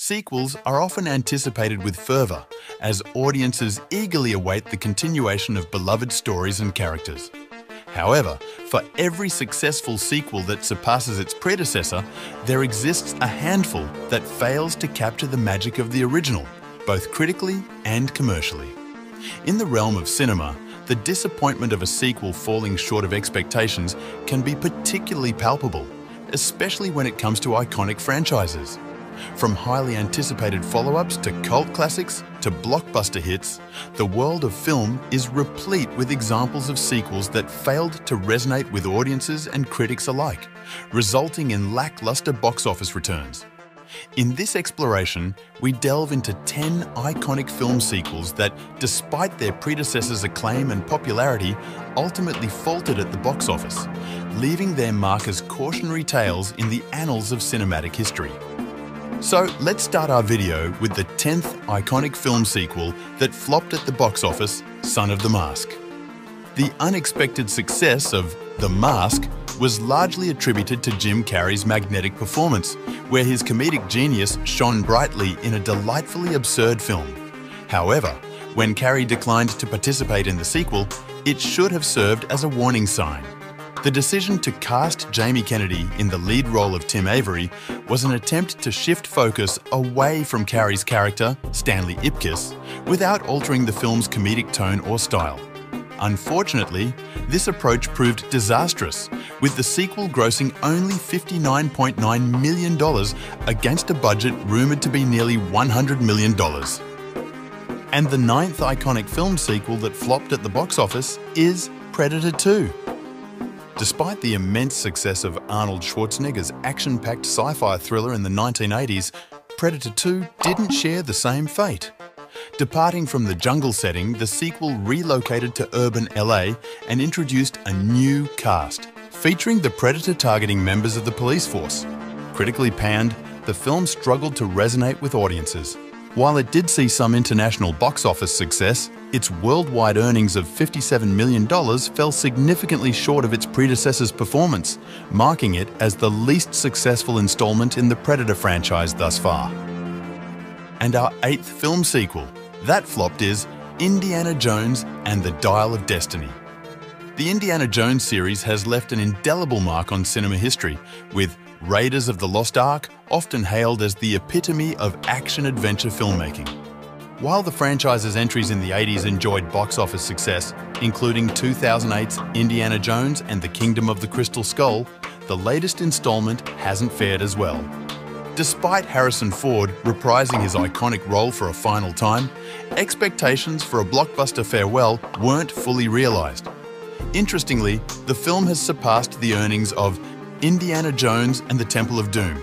Sequels are often anticipated with fervour, as audiences eagerly await the continuation of beloved stories and characters. However, for every successful sequel that surpasses its predecessor, there exists a handful that fails to capture the magic of the original, both critically and commercially. In the realm of cinema, the disappointment of a sequel falling short of expectations can be particularly palpable, especially when it comes to iconic franchises. From highly anticipated follow-ups to cult classics to blockbuster hits, the world of film is replete with examples of sequels that failed to resonate with audiences and critics alike, resulting in lackluster box office returns. In this exploration, we delve into 10 iconic film sequels that, despite their predecessors' acclaim and popularity, ultimately faltered at the box office, leaving their mark as cautionary tales in the annals of cinematic history. So let's start our video with the 10th iconic film sequel that flopped at the box office, Son of the Mask. The unexpected success of The Mask was largely attributed to Jim Carrey's magnetic performance, where his comedic genius shone brightly in a delightfully absurd film. However, when Carrey declined to participate in the sequel, it should have served as a warning sign. The decision to cast Jamie Kennedy in the lead role of Tim Avery was an attempt to shift focus away from Carrey's character, Stanley Ipkiss, without altering the film's comedic tone or style. Unfortunately, this approach proved disastrous, with the sequel grossing only $59.9 million against a budget rumoured to be nearly $100 million. And the 9th iconic film sequel that flopped at the box office is Predator 2. Despite the immense success of Arnold Schwarzenegger's action-packed sci-fi thriller in the 1980s, Predator 2 didn't share the same fate. Departing from the jungle setting, the sequel relocated to urban LA and introduced a new cast, featuring the Predator targeting members of the police force. Critically panned, the film struggled to resonate with audiences. While it did see some international box office success, its worldwide earnings of $57 million fell significantly short of its predecessor's performance, marking it as the least successful installment in the Predator franchise thus far. And our 8th film sequel that flopped is Indiana Jones and the Dial of Destiny. The Indiana Jones series has left an indelible mark on cinema history, with Raiders of the Lost Ark often hailed as the epitome of action-adventure filmmaking. While the franchise's entries in the 80s enjoyed box office success, including 2008's Indiana Jones and the Kingdom of the Crystal Skull, the latest installment hasn't fared as well. Despite Harrison Ford reprising his iconic role for a final time, expectations for a blockbuster farewell weren't fully realised. Interestingly, the film has surpassed the earnings of Indiana Jones and the Temple of Doom,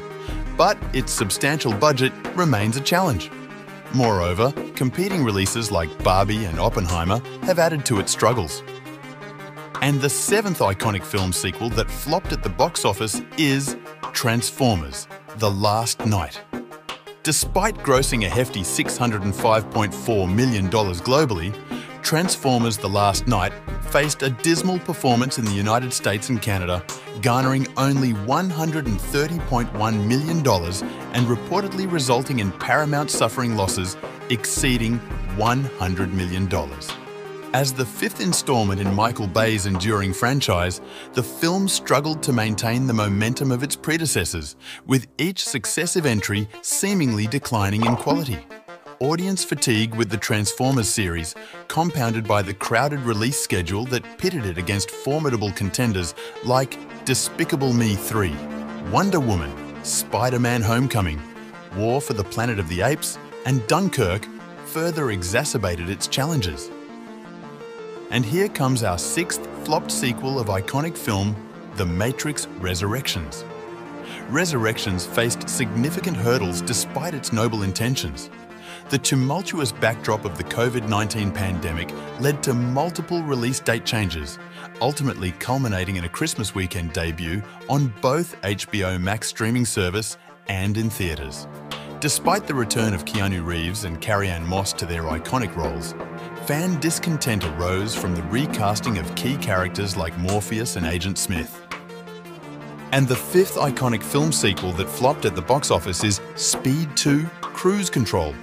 but its substantial budget remains a challenge. Moreover, competing releases like Barbie and Oppenheimer have added to its struggles. And the 7th iconic film sequel that flopped at the box office is Transformers: The Last Knight. Despite grossing a hefty $605.4 million globally, Transformers: The Last Knight faced a dismal performance in the United States and Canada, garnering only $130.1 million and reportedly resulting in Paramount suffering losses exceeding $100 million. As the 5th installment in Michael Bay's enduring franchise, the film struggled to maintain the momentum of its predecessors, with each successive entry seemingly declining in quality. Audience fatigue with the Transformers series, compounded by the crowded release schedule that pitted it against formidable contenders like Despicable Me 3, Wonder Woman, Spider-Man: Homecoming, War for the Planet of the Apes, and Dunkirk, further exacerbated its challenges. And here comes our 6th flopped sequel of iconic film, The Matrix Resurrections. Resurrections faced significant hurdles despite its noble intentions. The tumultuous backdrop of the COVID-19 pandemic led to multiple release date changes, ultimately culminating in a Christmas weekend debut on both HBO Max streaming service and in theatres. Despite the return of Keanu Reeves and Carrie-Anne Moss to their iconic roles, fan discontent arose from the recasting of key characters like Morpheus and Agent Smith. And the fifth iconic film sequel that flopped at the box office is Speed 2: Cruise Control.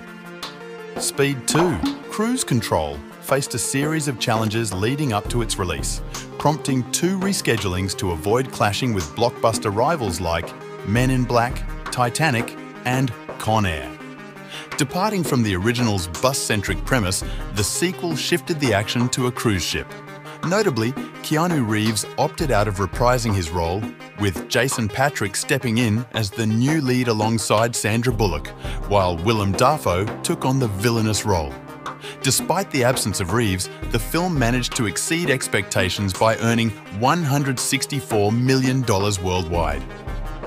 Speed 2: Cruise Control faced a series of challenges leading up to its release, prompting 2 reschedulings to avoid clashing with blockbuster rivals like Men in Black, Titanic, and Con Air. Departing from the original's bus-centric premise, the sequel shifted the action to a cruise ship. Notably, Keanu Reeves opted out of reprising his role, with Jason Patric stepping in as the new lead alongside Sandra Bullock, while Willem Dafoe took on the villainous role. Despite the absence of Reeves, the film managed to exceed expectations by earning $164 million worldwide.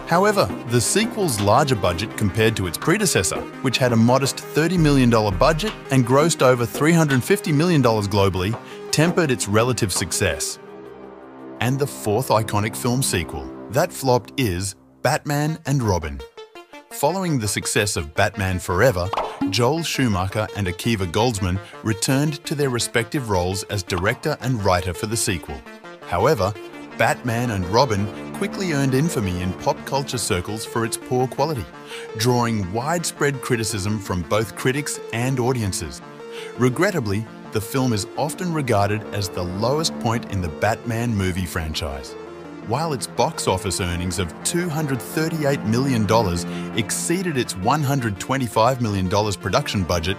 However, the sequel's larger budget compared to its predecessor, which had a modest $30 million budget and grossed over $350 million globally, tempered its relative success. And the fourth iconic film sequel that flopped is Batman and Robin. Following the success of Batman Forever, Joel Schumacher and Akiva Goldsman returned to their respective roles as director and writer for the sequel. However, Batman and Robin quickly earned infamy in pop culture circles for its poor quality, drawing widespread criticism from both critics and audiences. Regrettably, the film is often regarded as the lowest point in the Batman movie franchise. While its box office earnings of $238 million exceeded its $125 million production budget,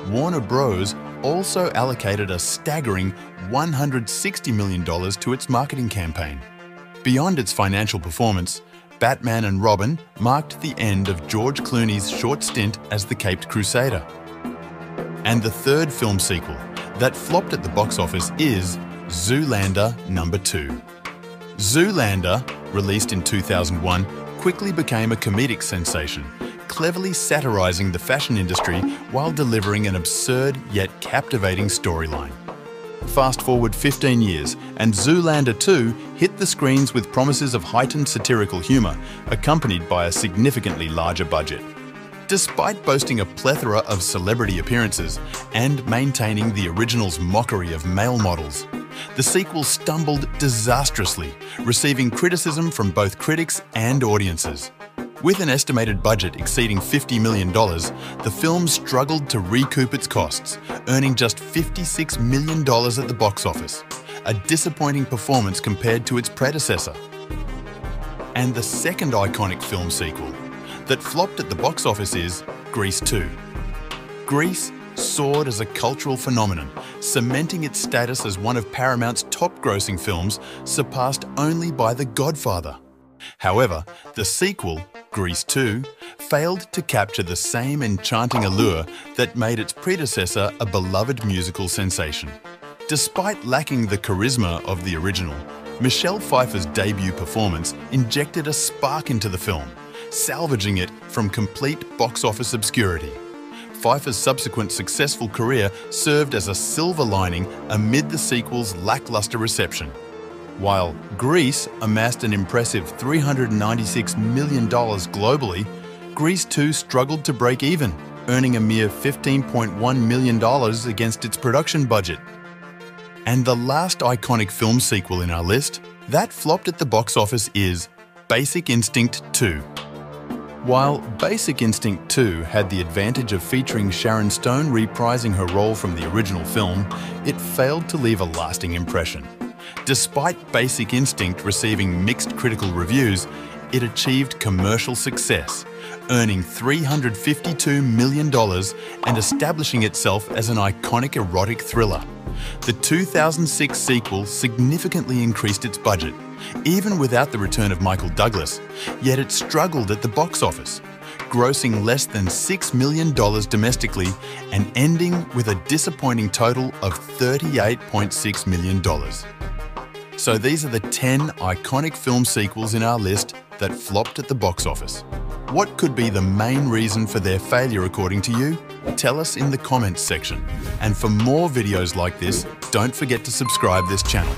Warner Bros. Also allocated a staggering $160 million to its marketing campaign. Beyond its financial performance, Batman and Robin marked the end of George Clooney's short stint as the Caped Crusader. And the third film sequel that flopped at the box office is Zoolander No. 2. Zoolander, released in 2001, quickly became a comedic sensation, cleverly satirizing the fashion industry while delivering an absurd yet captivating storyline. Fast forward 15 years, and Zoolander 2 hit the screens with promises of heightened satirical humour, accompanied by a significantly larger budget. Despite boasting a plethora of celebrity appearances and maintaining the original's mockery of male models, the sequel stumbled disastrously, receiving criticism from both critics and audiences. With an estimated budget exceeding $50 million, the film struggled to recoup its costs, earning just $56 million at the box office, a disappointing performance compared to its predecessor. And the second iconic film sequel that flopped at the box office is Grease 2. Grease soared as a cultural phenomenon, cementing its status as one of Paramount's top-grossing films, surpassed only by The Godfather. However, the sequel, Grease 2, failed to capture the same enchanting allure that made its predecessor a beloved musical sensation. Despite lacking the charisma of the original, Michelle Pfeiffer's debut performance injected a spark into the film, salvaging it from complete box office obscurity. Pfeiffer's subsequent successful career served as a silver lining amid the sequel's lackluster reception. While Grease amassed an impressive $396 million globally, Grease 2 struggled to break even, earning a mere $15.1 million against its production budget. And the last iconic film sequel in our list that flopped at the box office is Basic Instinct 2. While Basic Instinct 2 had the advantage of featuring Sharon Stone reprising her role from the original film, it failed to leave a lasting impression. Despite Basic Instinct receiving mixed critical reviews, it achieved commercial success, earning $352 million and establishing itself as an iconic erotic thriller. The 2006 sequel significantly increased its budget, even without the return of Michael Douglas, yet it struggled at the box office, grossing less than $6 million domestically and ending with a disappointing total of $38.6 million. So these are the 10 iconic film sequels in our list that flopped at the box office. What could be the main reason for their failure according to you? Tell us in the comments section. And for more videos like this, don't forget to subscribe this channel.